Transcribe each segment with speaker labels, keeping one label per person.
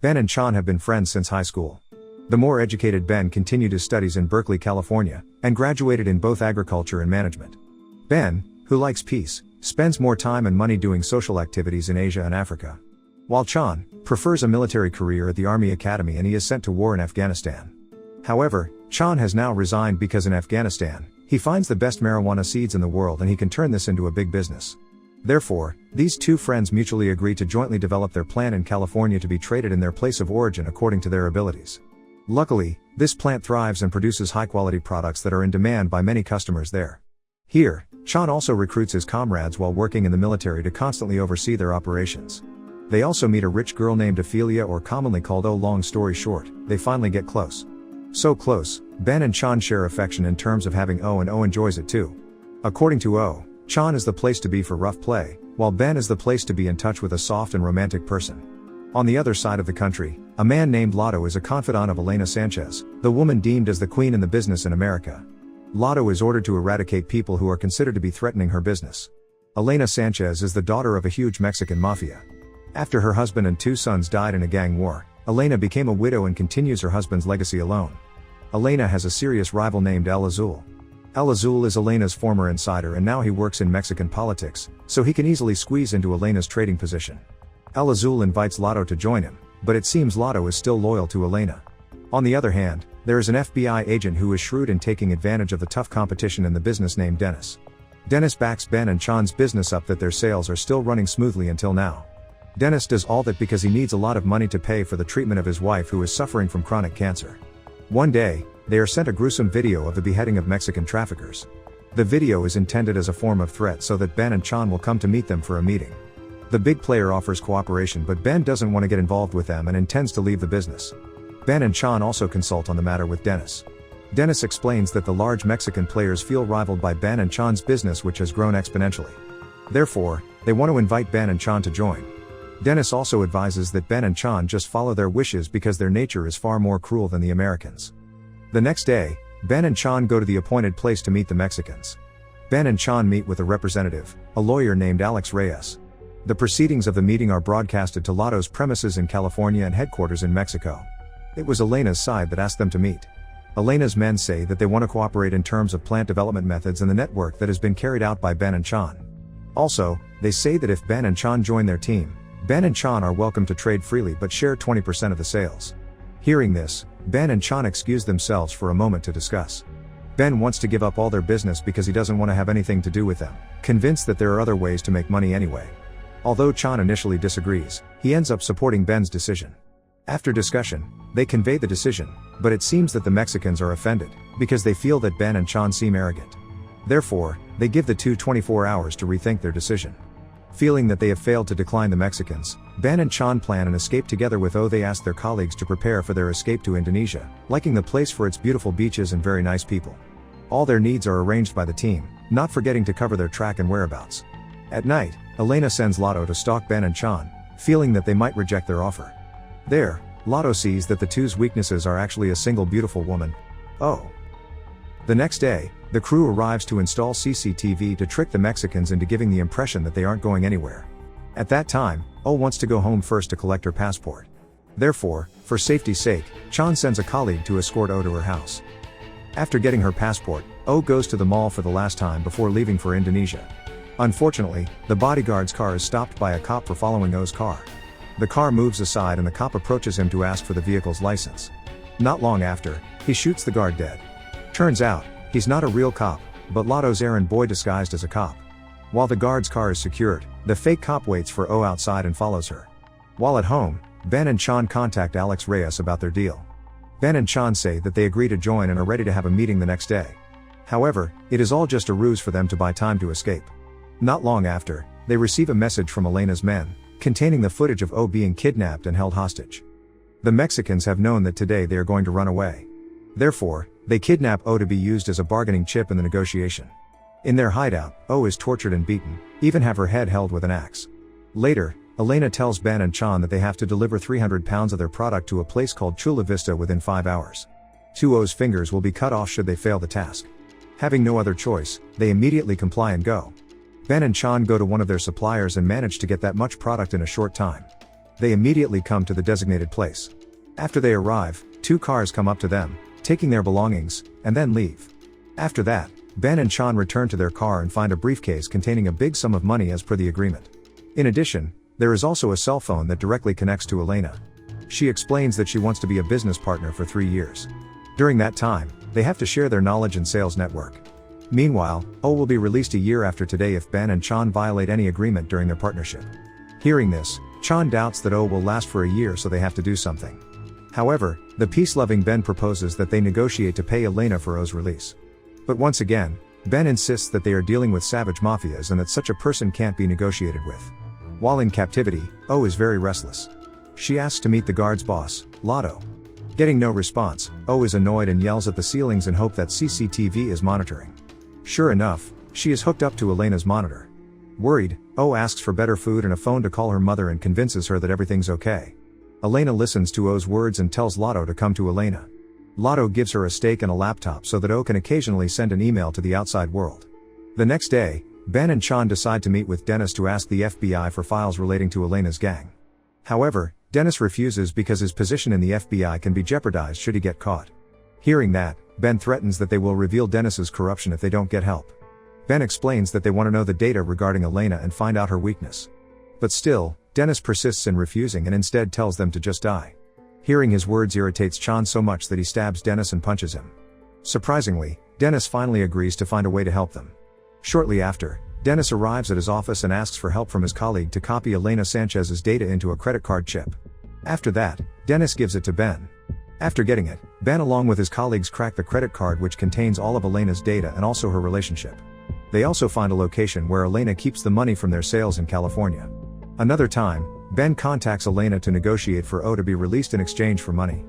Speaker 1: Ben and Chon have been friends since high school. The more educated Ben continued his studies in Berkeley, California, and graduated in both agriculture and management. Ben, who likes peace, spends more time and money doing social activities in Asia and Africa. While Chon prefers a military career at the Army Academy and he is sent to war in Afghanistan. However, Chon has now resigned because in Afghanistan, he finds the best marijuana seeds in the world and he can turn this into a big business. Therefore, these two friends mutually agree to jointly develop their plant in California to be traded in their place of origin according to their abilities. Luckily, this plant thrives and produces high-quality products that are in demand by many customers there. Here, Chon also recruits his comrades while working in the military to constantly oversee their operations. They also meet a rich girl named Ophelia, or commonly called O. Long story short, they finally get close. So close, Ben and Chon share affection in terms of having O, and O enjoys it too. According to O, Chon is the place to be for rough play, while Ben is the place to be in touch with a soft and romantic person. On the other side of the country, a man named Lotto is a confidant of Elena Sanchez, the woman deemed as the queen in the business in America. Lotto is ordered to eradicate people who are considered to be threatening her business. Elena Sanchez is the daughter of a huge Mexican mafia. After her husband and two sons died in a gang war, Elena became a widow and continues her husband's legacy alone. Elena has a serious rival named El Azul. El Azul is Elena's former insider and now he works in Mexican politics, so he can easily squeeze into Elena's trading position. El Azul invites Lotto to join him, but it seems Lotto is still loyal to Elena. On the other hand, there is an FBI agent who is shrewd in taking advantage of the tough competition in the business named Dennis. Dennis backs Ben and Chon's business up that their sales are still running smoothly until now. Dennis does all that because he needs a lot of money to pay for the treatment of his wife who is suffering from chronic cancer. One day, they are sent a gruesome video of the beheading of Mexican traffickers. The video is intended as a form of threat so that Ben and Chon will come to meet them for a meeting. The big player offers cooperation, but Ben doesn't want to get involved with them and intends to leave the business. Ben and Chon also consult on the matter with Dennis. Dennis explains that the large Mexican players feel rivaled by Ben and Chon's business, which has grown exponentially. Therefore, they want to invite Ben and Chon to join. Dennis also advises that Ben and Chon just follow their wishes because their nature is far more cruel than the Americans. The next day, Ben and Chon go to the appointed place to meet the Mexicans. Ben and Chon meet with a representative, a lawyer named Alex Reyes. The proceedings of the meeting are broadcasted to Lotto's premises in California and headquarters in Mexico. It was Elena's side that asked them to meet. Elena's men say that they want to cooperate in terms of plant development methods and the network that has been carried out by Ben and Chon. Also, they say that if Ben and Chon join their team, Ben and Chon are welcome to trade freely but share 20% of the sales. Hearing this, Ben and Chon excuse themselves for a moment to discuss. Ben wants to give up all their business because he doesn't want to have anything to do with them, convinced that there are other ways to make money anyway. Although Chon initially disagrees, he ends up supporting Ben's decision. After discussion, they convey the decision, but it seems that the Mexicans are offended, because they feel that Ben and Chon seem arrogant. Therefore, they give the two 24 hours to rethink their decision. Feeling that they have failed to decline the Mexicans, Ben and Chon plan an escape together with O. They ask their colleagues to prepare for their escape to Indonesia, liking the place for its beautiful beaches and very nice people. All their needs are arranged by the team, not forgetting to cover their track and whereabouts. At night, Elena sends Lotto to stalk Ben and Chon, feeling that they might reject their offer. There, Lotto sees that the two's weaknesses are actually a single beautiful woman, O. The next day, the crew arrives to install CCTV to trick the Mexicans into giving the impression that they aren't going anywhere. At that time, O wants to go home first to collect her passport. Therefore, for safety's sake, Chon sends a colleague to escort O to her house. After getting her passport, O goes to the mall for the last time before leaving for Indonesia. Unfortunately, the bodyguard's car is stopped by a cop for following O's car. The car moves aside and the cop approaches him to ask for the vehicle's license. Not long after, he shoots the guard dead. Turns out, he's not a real cop, but Lotto's errand boy disguised as a cop. While the guard's car is secured, the fake cop waits for O outside and follows her. While at home, Ben and Chon contact Alex Reyes about their deal. Ben and Chon say that they agree to join and are ready to have a meeting the next day. However, it is all just a ruse for them to buy time to escape. Not long after, they receive a message from Elena's men, containing the footage of O being kidnapped and held hostage. The Mexicans have known that today they are going to run away. Therefore, they kidnap O to be used as a bargaining chip in the negotiation. In their hideout, O is tortured and beaten, even have her head held with an axe. Later, Elena tells Ben and Chon that they have to deliver 300 pounds of their product to a place called Chula Vista within 5 hours. Two O's fingers will be cut off should they fail the task. Having no other choice, they immediately comply and go. Ben and Chon go to one of their suppliers and manage to get that much product in a short time. They immediately come to the designated place. After they arrive, 2 cars come up to them, taking their belongings, and then leave. After that, Ben and Chon return to their car and find a briefcase containing a big sum of money as per the agreement. In addition, there is also a cell phone that directly connects to Elena. She explains that she wants to be a business partner for 3 years. During that time, they have to share their knowledge and sales network. Meanwhile, O will be released a year after today if Ben and Chon violate any agreement during their partnership. Hearing this, Chon doubts that O will last for a year, so they have to do something. However, the peace-loving Ben proposes that they negotiate to pay Elena for O's release. But once again, Ben insists that they are dealing with savage mafias and that such a person can't be negotiated with. While in captivity, O is very restless. She asks to meet the guard's boss, Lotto. Getting no response, O is annoyed and yells at the ceilings in hope that CCTV is monitoring. Sure enough, she is hooked up to Elena's monitor. Worried, O asks for better food and a phone to call her mother and convinces her that everything's okay. Elena listens to O's words and tells Lotto to come to Elena. Lotto gives her a steak and a laptop so that O can occasionally send an email to the outside world. The next day, Ben and Chon decide to meet with Dennis to ask the FBI for files relating to Elena's gang. However, Dennis refuses because his position in the FBI can be jeopardized should he get caught. Hearing that, Ben threatens that they will reveal Dennis's corruption if they don't get help. Ben explains that they want to know the data regarding Elena and find out her weakness. But still, Dennis persists in refusing and instead tells them to just die. Hearing his words irritates Chon so much that he stabs Dennis and punches him. Surprisingly, Dennis finally agrees to find a way to help them. Shortly after, Dennis arrives at his office and asks for help from his colleague to copy Elena Sanchez's data into a credit card chip. After that, Dennis gives it to Ben. After getting it, Ben along with his colleagues crack the credit card which contains all of Elena's data and also her relationship. They also find a location where Elena keeps the money from their sales in California. Another time, Ben contacts Elena to negotiate for O to be released in exchange for money.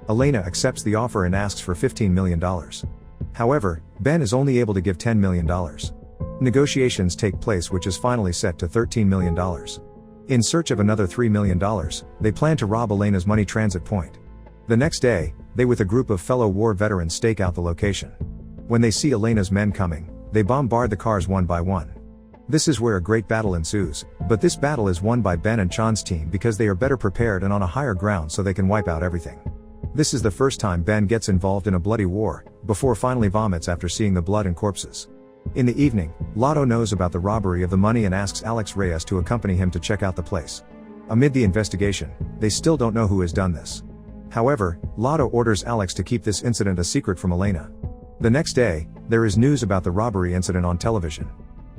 Speaker 1: Elena accepts the offer and asks for $15 million. However, Ben is only able to give $10 million. Negotiations take place which is finally set to $13 million. In search of another $3 million, they plan to rob Elena's money transit point. The next day, they with a group of fellow war veterans stake out the location. When they see Elena's men coming, they bombard the cars one by one. This is where a great battle ensues, but this battle is won by Ben and Chon's team because they are better prepared and on a higher ground so they can wipe out everything. This is the first time Ben gets involved in a bloody war, before finally vomits after seeing the blood and corpses. In the evening, Lotto knows about the robbery of the money and asks Alex Reyes to accompany him to check out the place. Amid the investigation, they still don't know who has done this. However, Lotto orders Alex to keep this incident a secret from Elena. The next day, there is news about the robbery incident on television.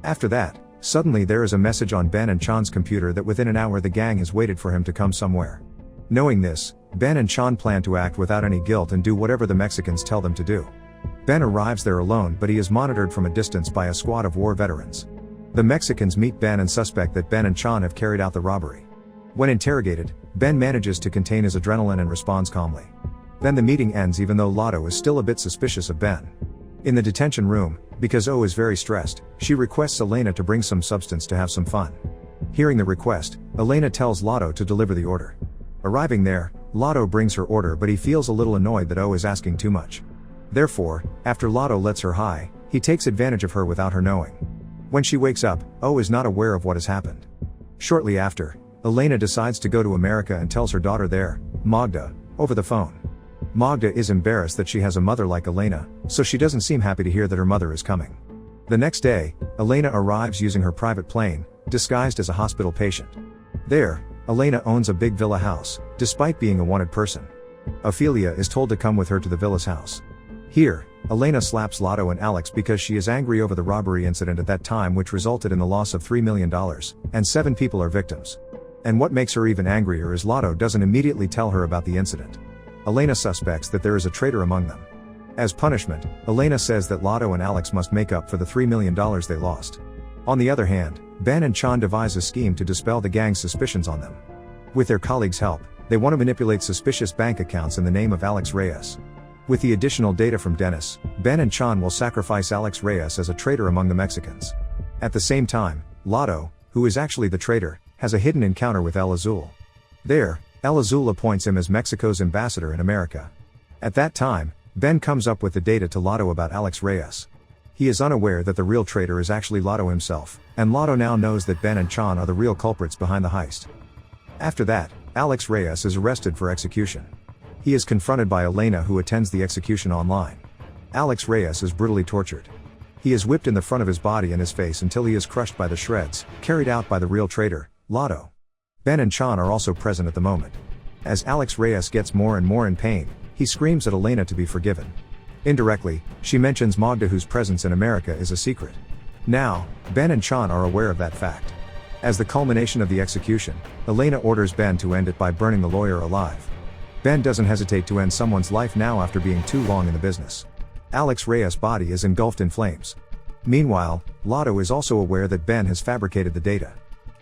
Speaker 1: After that, suddenly there is a message on Ben and Chon's computer that within an hour the gang has waited for him to come somewhere. Knowing this, Ben and Chon plan to act without any guilt and do whatever the Mexicans tell them to do. Ben arrives there alone but he is monitored from a distance by a squad of war veterans. The Mexicans meet Ben and suspect that Ben and Chon have carried out the robbery. When interrogated, Ben manages to contain his adrenaline and responds calmly. Then the meeting ends even though Lotto is still a bit suspicious of Ben. In the detention room, because O is very stressed, she requests Elena to bring some substance to have some fun. Hearing the request, Elena tells Lotto to deliver the order. Arriving there, Lotto brings her order but he feels a little annoyed that O is asking too much. Therefore, after Lotto lets her high, he takes advantage of her without her knowing. When she wakes up, O is not aware of what has happened. Shortly after, Elena decides to go to America and tells her daughter there, Magda, over the phone. Magda is embarrassed that she has a mother like Elena, so she doesn't seem happy to hear that her mother is coming. The next day, Elena arrives using her private plane, disguised as a hospital patient. There, Elena owns a big villa house, despite being a wanted person. Ophelia is told to come with her to the villa's house. Here, Elena slaps Lotto and Alex because she is angry over the robbery incident at that time which resulted in the loss of $3 million, and 7 people are victims. And what makes her even angrier is Lotto doesn't immediately tell her about the incident. Elena suspects that there is a traitor among them. As punishment, Elena says that Lotto and Alex must make up for the $3 million they lost. On the other hand, Ben and Chon devise a scheme to dispel the gang's suspicions on them. With their colleagues' help, they want to manipulate suspicious bank accounts in the name of Alex Reyes. With the additional data from Dennis, Ben and Chon will sacrifice Alex Reyes as a traitor among the Mexicans. At the same time, Lotto, who is actually the traitor, has a hidden encounter with El Azul. There, El Azul appoints him as Mexico's ambassador in America. At that time, Ben comes up with the data to Lotto about Alex Reyes. He is unaware that the real traitor is actually Lotto himself, and Lotto now knows that Ben and Chon are the real culprits behind the heist. After that, Alex Reyes is arrested for execution. He is confronted by Elena, who attends the execution online. Alex Reyes is brutally tortured. He is whipped in the front of his body and his face until he is crushed by the shreds, carried out by the real traitor, Lotto. Ben and Chon are also present at the moment. As Alex Reyes gets more and more in pain, he screams at Elena to be forgiven. Indirectly, she mentions Magda, whose presence in America is a secret. Now, Ben and Chon are aware of that fact. As the culmination of the execution, Elena orders Ben to end it by burning the lawyer alive. Ben doesn't hesitate to end someone's life now after being too long in the business. Alex Reyes' body is engulfed in flames. Meanwhile, Lotto is also aware that Ben has fabricated the data.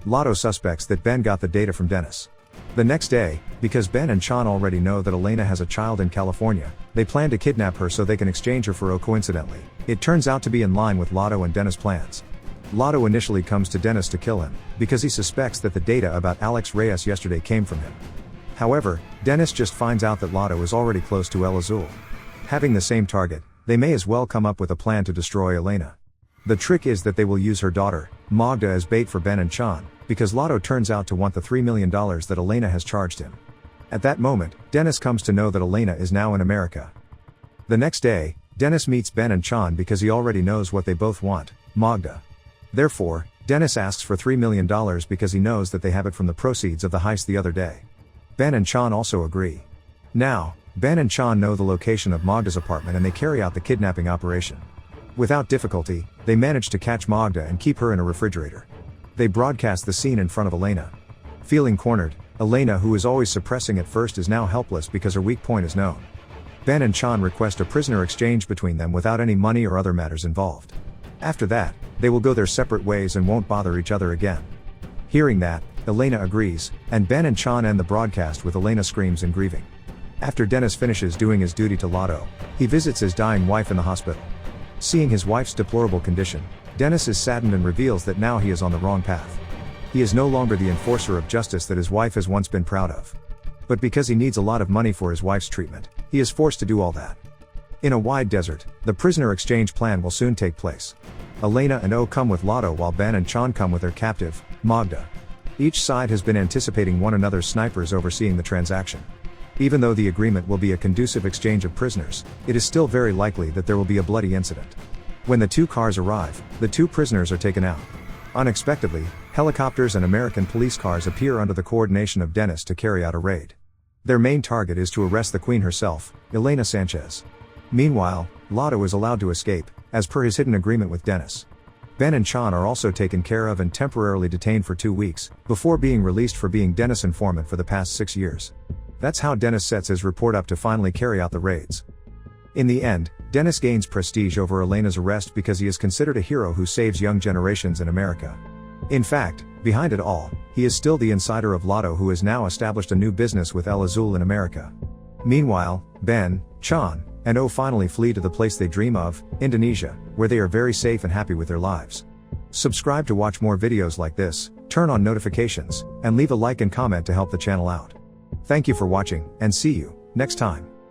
Speaker 1: Lotto suspects that Ben got the data from Dennis. The next day, because Ben and Chon already know that Elena has a child in California, they plan to kidnap her so they can exchange her for O. Coincidentally, it turns out to be in line with Lotto and Dennis' plans. Lotto initially comes to Dennis to kill him, because he suspects that the data about Alex Reyes yesterday came from him. However, Dennis just finds out that Lotto is already close to El Azul. Having the same target, they may as well come up with a plan to destroy Elena. The trick is that they will use her daughter, Magda, as bait for Ben and Chon, because Lotto turns out to want the $3 million that Elena has charged him. At that moment, Dennis comes to know that Elena is now in America. The next day, Dennis meets Ben and Chon because he already knows what they both want, Magda. Therefore, Dennis asks for $3 million because he knows that they have it from the proceeds of the heist the other day. Ben and Chon also agree. Now, Ben and Chon know the location of Magda's apartment and they carry out the kidnapping operation. Without difficulty, they manage to catch Magda and keep her in a refrigerator. They broadcast the scene in front of Elena. Feeling cornered, Elena, who is always suppressing at first, is now helpless because her weak point is known. Ben and Chon request a prisoner exchange between them without any money or other matters involved. After that, they will go their separate ways and won't bother each other again. Hearing that, Elena agrees, and Ben and Chon end the broadcast with Elena screams and grieving. After Dennis finishes doing his duty to Lotto, he visits his dying wife in the hospital. Seeing his wife's deplorable condition, Dennis is saddened and reveals that now he is on the wrong path. He is no longer the enforcer of justice that his wife has once been proud of. But because he needs a lot of money for his wife's treatment, he is forced to do all that. In a wide desert, the prisoner exchange plan will soon take place. Elena and O come with Lotto while Ben and Chon come with their captive, Magda. Each side has been anticipating one another's snipers overseeing the transaction. Even though the agreement will be a conducive exchange of prisoners, it is still very likely that there will be a bloody incident. When the two cars arrive, the two prisoners are taken out. Unexpectedly, helicopters and American police cars appear under the coordination of Dennis to carry out a raid. Their main target is to arrest the Queen herself, Elena Sanchez. Meanwhile, Lotto is allowed to escape, as per his hidden agreement with Dennis. Ben and Chon are also taken care of and temporarily detained for 2 weeks, before being released for being Dennis' informant for the past 6 years. That's how Dennis sets his report up to finally carry out the raids. In the end, Dennis gains prestige over Elena's arrest because he is considered a hero who saves young generations in America. In fact, behind it all, he is still the insider of Lotto, who has now established a new business with El Azul in America. Meanwhile, Ben, Chon, and O finally flee to the place they dream of, Indonesia, where they are very safe and happy with their lives. Subscribe to watch more videos like this, turn on notifications, and leave a like and comment to help the channel out. Thank you for watching, and see you next time.